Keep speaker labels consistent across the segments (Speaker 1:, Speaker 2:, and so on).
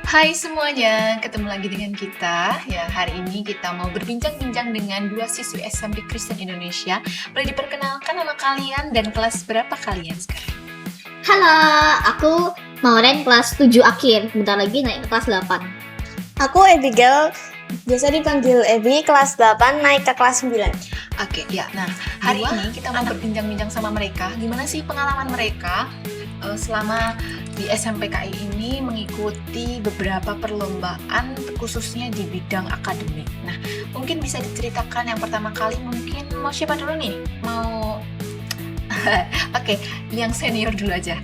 Speaker 1: Hai semuanya, ketemu lagi dengan kita. Ya, hari ini kita mau berbincang-bincang dengan dua siswi SMP Kristen Indonesia. Boleh diperkenalkan nama kalian dan kelas berapa kalian sekarang?
Speaker 2: Halo, aku Mauren kelas 7 akhir, bentar lagi naik ke kelas 8.
Speaker 3: Aku Abigail, biasa dipanggil Ebi, kelas 8 naik ke kelas 9.
Speaker 1: Oke, ya. Nah, hari ini kita mau berbincang-bincang sama mereka. Gimana sih pengalaman mereka selama di SMPKI ini mengikuti beberapa perlombaan khususnya di bidang akademik. Nah, mungkin bisa diceritakan yang pertama kali mungkin mau siapa dulu nih? Mau Oke, yang senior dulu aja.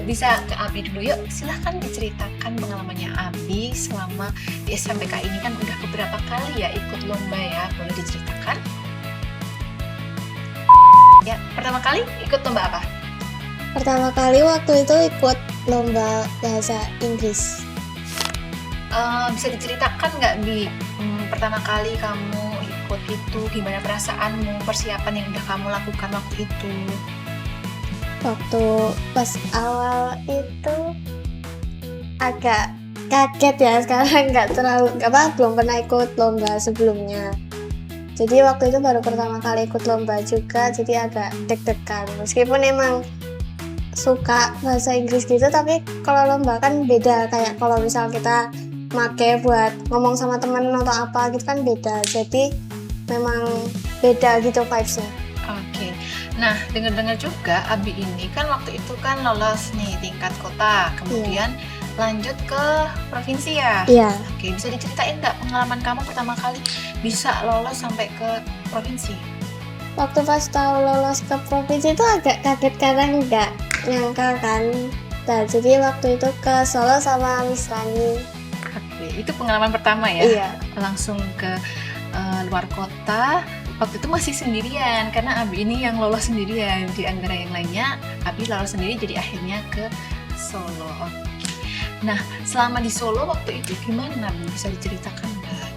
Speaker 1: Bisa ke Abi dulu yuk. Silahkan diceritakan pengalamannya Abi selama di SMPK ini kan udah beberapa kali ya ikut lomba ya. Boleh diceritakan? Ya, pertama kali ikut lomba apa?
Speaker 3: Pertama kali waktu itu ikut lomba bahasa Inggris.
Speaker 1: Bisa diceritakan nggak Bi? Pertama kali kamu ikut itu gimana perasaanmu, persiapan yang udah kamu lakukan waktu itu?
Speaker 3: Waktu pas awal itu agak kaget ya, sekarang belum pernah ikut lomba sebelumnya. Jadi waktu itu baru pertama kali ikut lomba juga, jadi agak deg-degan. Meskipun emang suka bahasa Inggris gitu, tapi kalau lomba kan beda, kayak kalau misal kita make buat ngomong sama temen atau apa gitu kan beda, jadi memang beda gitu vibes-nya.
Speaker 1: Oke, nah dengar-dengar juga Abi ini kan waktu itu kan lolos nih tingkat kota, kemudian lanjut ke provinsi ya?
Speaker 3: Iya.
Speaker 1: Oke, bisa diceritain nggak pengalaman kamu pertama kali bisa lolos sampai ke provinsi?
Speaker 3: Waktu pas tahu lolos ke provinsi itu agak kaget karena nggak nyangka kan. Nah, jadi waktu itu ke Solo sama Miss Rani.
Speaker 1: Oke, itu pengalaman pertama ya?
Speaker 3: Iya.
Speaker 1: Langsung ke luar kota. Waktu itu masih sendirian karena Abi ini yang lolos sendirian, di antara yang lainnya Abi lolos sendiri, jadi akhirnya ke Solo. Oke. Nah, selama di Solo waktu itu gimana Bu? Bisa diceritakan nggak?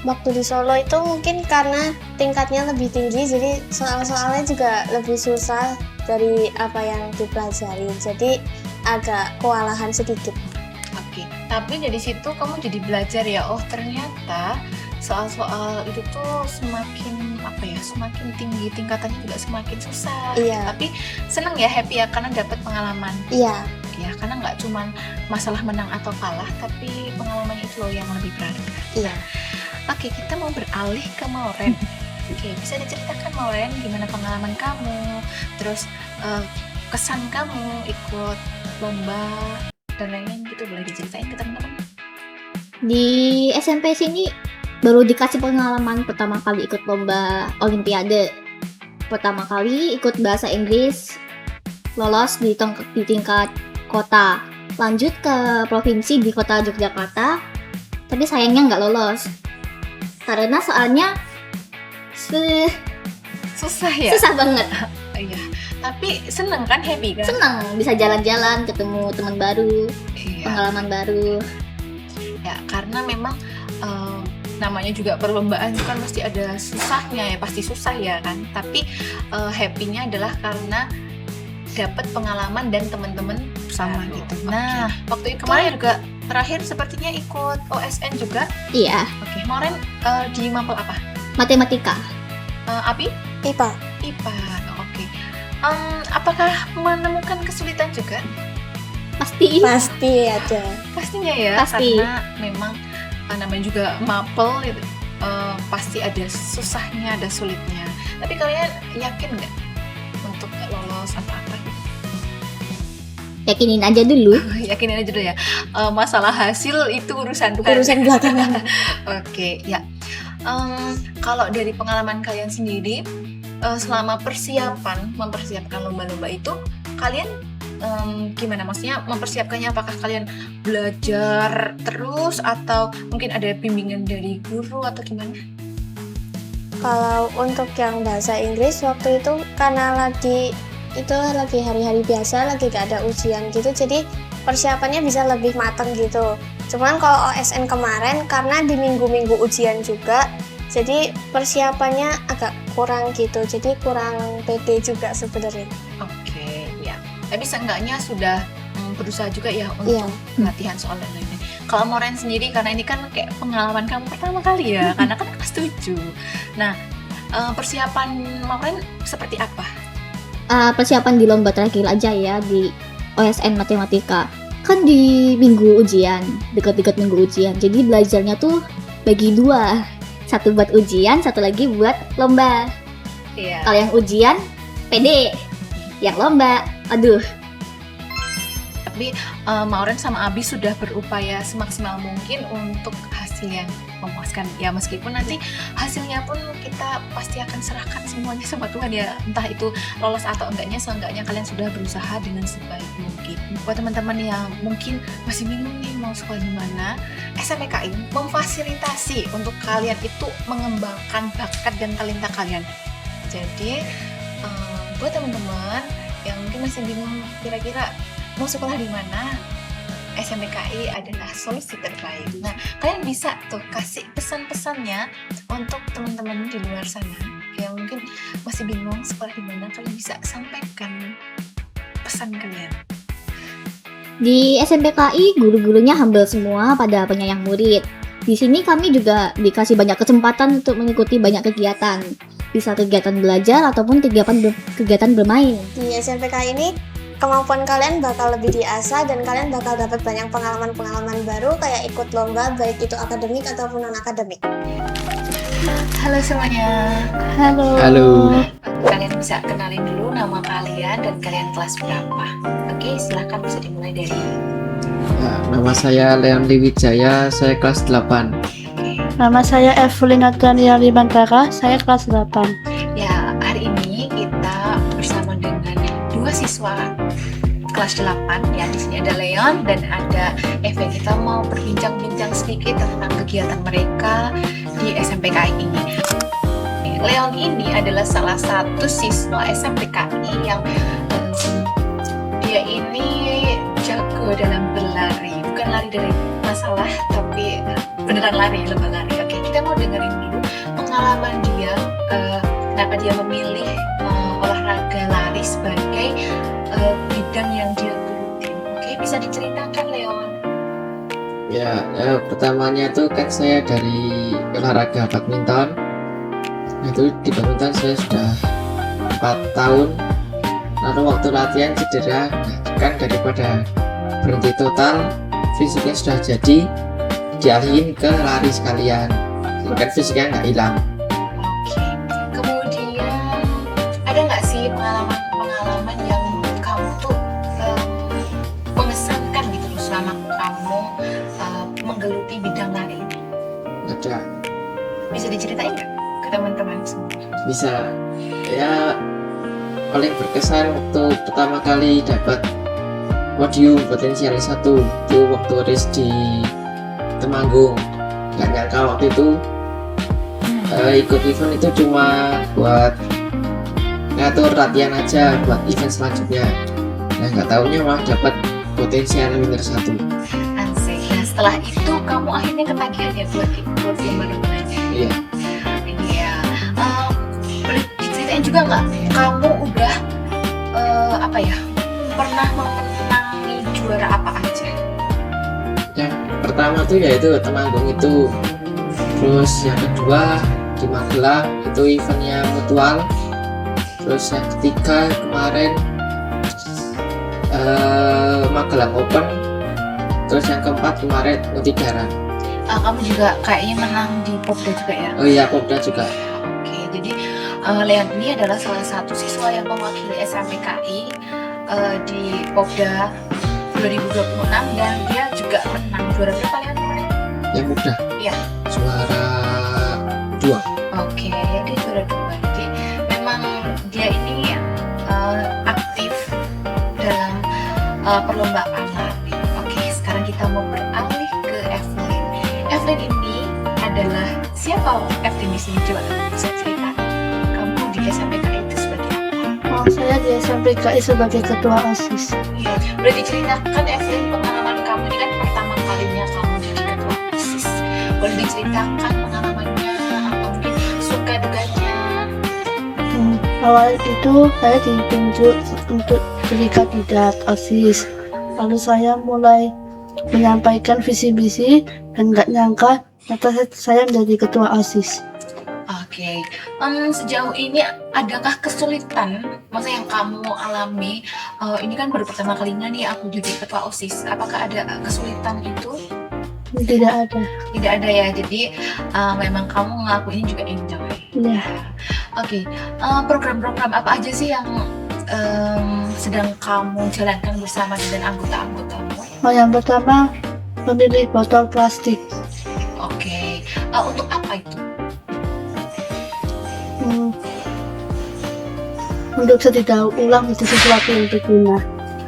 Speaker 3: Waktu di Solo itu mungkin karena tingkatnya lebih tinggi, jadi soal-soalnya juga lebih susah dari apa yang dipelajari, jadi agak kewalahan sedikit.
Speaker 1: Oke, tapi dari situ kamu jadi belajar ya, oh ternyata soal-soal itu tuh semakin tinggi tingkatannya juga semakin susah.
Speaker 3: Iya.
Speaker 1: Tapi seneng ya, happy ya karena dapat pengalaman.
Speaker 3: Iya.
Speaker 1: Ya, karena nggak cuma masalah menang atau kalah, tapi pengalaman itu loh yang lebih berharga.
Speaker 3: Iya.
Speaker 1: Oke, kita mau beralih ke Mauren. Oke, bisa diceritakan Mauren gimana pengalaman kamu, terus kesan kamu ikut lomba dan lain-lain gitu, boleh diceritain ke teman-teman?
Speaker 2: Di SMP sini baru dikasih pengalaman pertama kali ikut lomba olimpiade. Pertama kali ikut bahasa Inggris, lolos di tingkat kota. Lanjut ke provinsi di kota Yogyakarta, tapi sayangnya nggak lolos. Karena soalnya
Speaker 1: Susah ya?
Speaker 2: susah banget.
Speaker 1: Iya, tapi seneng kan, happy kan?
Speaker 2: Senang bisa jalan-jalan, ketemu teman baru,
Speaker 1: Iya,
Speaker 2: pengalaman baru.
Speaker 1: ya karena memang namanya juga perlombaan itu kan pasti ada susahnya ya, pasti susah ya kan. Tapi happy-nya adalah karena dapat pengalaman dan teman-teman sama gitu. Nah, waktu itu kemarin juga terakhir sepertinya ikut OSN juga.
Speaker 2: Iya,
Speaker 1: Oke, kemarin di Mapel apa?
Speaker 2: matematika.
Speaker 1: Abi?
Speaker 3: IPA.
Speaker 1: IPA. Oke. Apakah menemukan kesulitan juga?
Speaker 2: Pasti.
Speaker 3: Pasti ada.
Speaker 1: Pastinya ya,
Speaker 2: Pasti.
Speaker 1: karena memang namanya juga mapel itu pasti ada susahnya, ada sulitnya. Tapi kalian yakin nggak untuk lolos apa-apa?
Speaker 2: Yakinin aja dulu.
Speaker 1: Yakinin aja dulu ya. Masalah hasil itu urusan
Speaker 3: belakangan.
Speaker 1: Oke, ya. Kalau dari pengalaman kalian sendiri, selama mempersiapkan lomba-lomba itu, kalian gimana? Maksudnya mempersiapkannya, apakah kalian belajar terus atau mungkin ada bimbingan dari guru atau gimana?
Speaker 3: Kalau untuk yang bahasa Inggris waktu itu karena lagi hari-hari biasa, lagi gak ada ujian gitu, jadi persiapannya bisa lebih matang gitu. Cuman kalau OSN kemarin karena di minggu-minggu ujian juga, jadi persiapannya agak kurang gitu, jadi kurang pede juga sebenarnya.
Speaker 1: Oke, ya. Tapi seenggaknya sudah berusaha juga ya untuk
Speaker 3: Iya.
Speaker 1: latihan soal dan lain-lain. Kalau Moren sendiri, karena ini kan kayak pengalaman kamu pertama kali ya, karena kan kelas 7. Nah, persiapan Moren seperti apa?
Speaker 2: Persiapan di lomba terakhir aja ya di OSN Matematika. Kan di minggu ujian, dekat-dekat minggu ujian. Jadi belajarnya tuh bagi 2. Satu buat ujian, satu lagi buat lomba.
Speaker 1: Iya.
Speaker 2: Kalau yang ujian, pede. Yang lomba, aduh.
Speaker 1: Tapi Mauren sama Abi sudah berupaya semaksimal mungkin untuk hasil yang memuaskan. Ya meskipun nanti hasilnya pun kita pasti akan serahkan semuanya sama Tuhan ya. Entah itu lolos atau enggaknya, seenggaknya kalian sudah berusaha dengan sebaik mungkin. Buat teman-teman yang mungkin masih bingung nih mau sekolah di mana, SMPKI memfasilitasi untuk kalian itu mengembangkan bakat dan talenta kalian. Jadi buat teman-teman yang mungkin masih bingung kira-kira mau sekolah di mana, SMPKI adalah solusi terbaik. Nah, kalian bisa tuh kasih pesan-pesannya untuk teman-teman di luar sana yang mungkin masih bingung sekolah di mana, kalian bisa sampaikan pesan kalian.
Speaker 2: Di SMPKI, guru-gurunya humble semua pada penyayang murid. Di sini kami juga dikasih banyak kesempatan untuk mengikuti banyak kegiatan. Bisa kegiatan belajar ataupun kegiatan bermain.
Speaker 3: Di SMPK ini kemampuan kalian bakal lebih diasah dan kalian bakal dapat banyak pengalaman-pengalaman baru kayak ikut lomba baik itu akademik ataupun non akademik.
Speaker 1: Halo semuanya.
Speaker 4: Halo.
Speaker 1: Kalian bisa kenalin dulu nama kalian dan kalian kelas berapa. Oke, silahkan bisa dimulai dari.
Speaker 4: Ya, nama saya Leon Wijaya, saya kelas 8.
Speaker 5: Nama saya Evelyn Adriania Limantara, saya kelas 8.
Speaker 1: Ya, hari ini kita bersama dengan 2 siswa kelas 8 ya. Di sini ada Leon dan ada Eve. Kita mau berbincang-bincang sedikit tentang kegiatan mereka di SMPKI ini. Leon ini adalah salah satu siswa SMPKI yang dia ini jago dalam berlari. Bukan lari dari masalah, tapi beneran lari, lomba lari. Oke, kita mau dengerin dulu pengalaman dia, kenapa dia memilih olahraga lari sebagai bidang yang dia geluti. Oke, bisa diceritakan Leon?
Speaker 4: Ya, pertamanya tuh kan saya dari olahraga badminton. Itu di badminton saya sudah 4 tahun. Lalu waktu latihan cedera, kan daripada berhenti total, fisiknya sudah jadi, dialihin ke lari sekalian. Jadi kan fisiknya nggak hilang.
Speaker 1: Oke, kemudian ada nggak sih pengalaman yang kamu tuh mengesankan gitu loh selama kamu menggeluti bidang lari ini?
Speaker 4: Ada,
Speaker 1: Bisa diceritain nggak ke teman-teman semua?
Speaker 4: bisa. Ya, paling berkesan waktu pertama kali dapat podium potensialis 1 itu waktu race di Temanggung. Nggak nyangka waktu itu ikut event itu cuma buat ngatur latihan aja buat event selanjutnya. Nah, nggak taunya malah dapat potensial winner 1.
Speaker 1: Asik. Nah, setelah itu kamu akhirnya ketagihan ya buat ikut lomba-lomba lainnya.
Speaker 4: Iya.
Speaker 1: Iya. Boleh diceritain juga nggak? Kamu udah apa ya? Pernah memenangi juara apa aja?
Speaker 4: Yang pertama tuh yaitu Temanggung itu. Terus yang kedua di Magelang itu eventnya mutual. Terus yang ketiga kemarin Magelang Open. Terus yang keempat kemarin Mutiara.
Speaker 1: Kamu juga kayaknya menang di Popda juga ya?
Speaker 4: Oh iya, Popda juga.
Speaker 1: Oke, jadi Leon ini adalah salah satu siswa yang mewakili SMPKI di Popda 2026 dan dia juga menang juara berapa Leon kemarin?
Speaker 4: Yang muda.
Speaker 1: Iya.
Speaker 4: Juara 2.
Speaker 1: Oke, dia juara 2. Jadi memang dia ini aktif dalam perlombaan lari. Oke, sekarang kita mau beralih ke Evelyn. Evelyn ini adalah siapa Evelyn di sini? Coba bisa cerita. Kamu di SMPKI itu sebagai apa?
Speaker 5: Oh, saya di SMPKI sebagai ketua OSIS.
Speaker 1: Iya, boleh diceritakan Evelyn pengalaman kamu ini kan pertama kalinya kamu jadi ketua OSIS. Boleh diceritakan pengalamannya atau mungkin suka dukanya?
Speaker 5: Awal itu saya ditunjuk untuk jadi kandidat OSIS. Lalu saya mulai menyampaikan visi misi dan nggak nyangka ternyata saya menjadi ketua OSIS.
Speaker 1: Oke, sejauh ini adakah kesulitan masa yang kamu alami? Ini kan baru pertama kalinya nih aku jadi ketua OSIS. Apakah ada kesulitan itu?
Speaker 5: Tidak ada.
Speaker 1: Tidak ada ya, jadi memang kamu ngelakuin juga enjoy.
Speaker 5: Iya.
Speaker 1: Oke, program-program apa aja sih yang sedang kamu jalankan bersama dengan anggota-anggotamu?
Speaker 5: Yang pertama, memilih botol plastik.
Speaker 1: Oke, untuk apa itu?
Speaker 5: Untuk didaur ulang itu sesuatu yang berguna.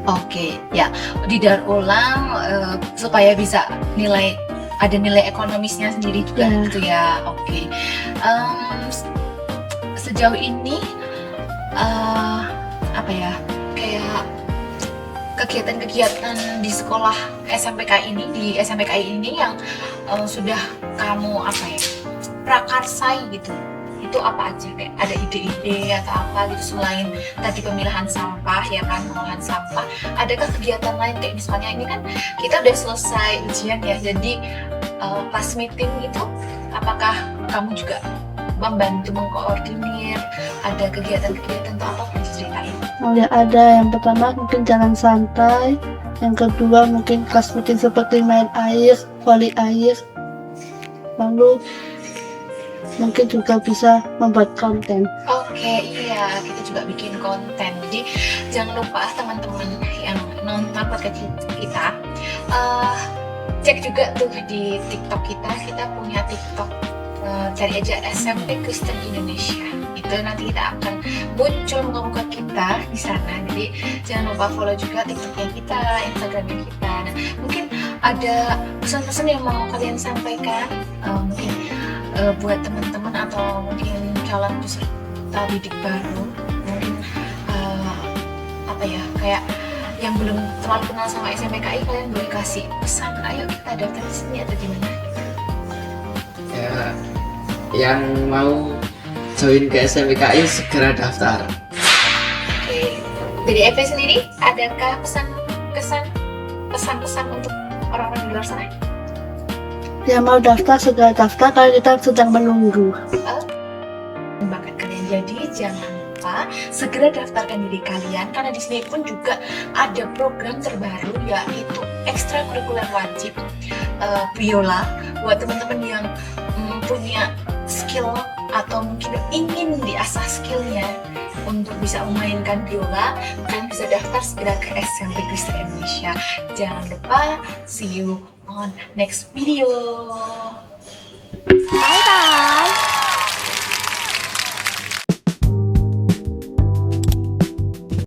Speaker 1: Oke, ya didaur ulang supaya bisa ada nilai ekonomisnya sendiri juga
Speaker 5: Ya.
Speaker 1: gitu ya. Oke, sejauh ini apa ya, kayak kegiatan-kegiatan di sekolah SMPKI ini yang sudah kamu prakarsai gitu, itu apa aja? Kayak ada ide-ide atau apa gitu selain tadi pemilahan sampah ya kan, pengolahan sampah, adakah kegiatan lain kayak misalnya ini kan kita udah selesai ujian ya, jadi pas meeting itu apakah kamu juga membantu mengkoordinir, ada kegiatan-kegiatan atau apa, bisa ceritain?
Speaker 5: Ya ada, yang pertama mungkin jalan santai, yang kedua mungkin kelas meeting seperti main air, voli air, lalu mungkin juga bisa membuat konten.
Speaker 1: Oke, iya, kita juga bikin konten. Jadi jangan lupa teman-teman yang nonton podcast kita, cek juga tuh di TikTok kita punya TikTok, cari aja SMP Kristen Indonesia. Itu nanti kita akan muncul muka-muka kita di sana. Jadi jangan lupa follow juga TikToknya kita, Instagramnya kita. Nah, mungkin ada pesan-pesan yang mau kalian sampaikan, mungkin buat teman-teman atau mungkin calon peserta didik baru, mungkin kayak yang belum terlalu kenal sama SMPKI, kalian boleh kasih pesan, ayo kita daftar di sini atau gimana?
Speaker 4: Ya, yang mau join ke SMPKI segera daftar.
Speaker 1: Oke, dari EP sendiri adakah pesan-pesan untuk orang-orang di luar sana?
Speaker 5: Yang mau daftar segera daftar karena kita sedang menunggu.
Speaker 1: Bakat kalian, jadi jangan lupa segera daftarkan diri kalian, karena di sini pun juga ada program terbaru yaitu ekstrakurikuler wajib biola buat teman-teman yang punya skill atau mungkin ingin diasah skillnya untuk bisa memainkan biola. Kalian bisa daftar segera ke SMP Kristen Indonesia. Jangan lupa, see you on next video.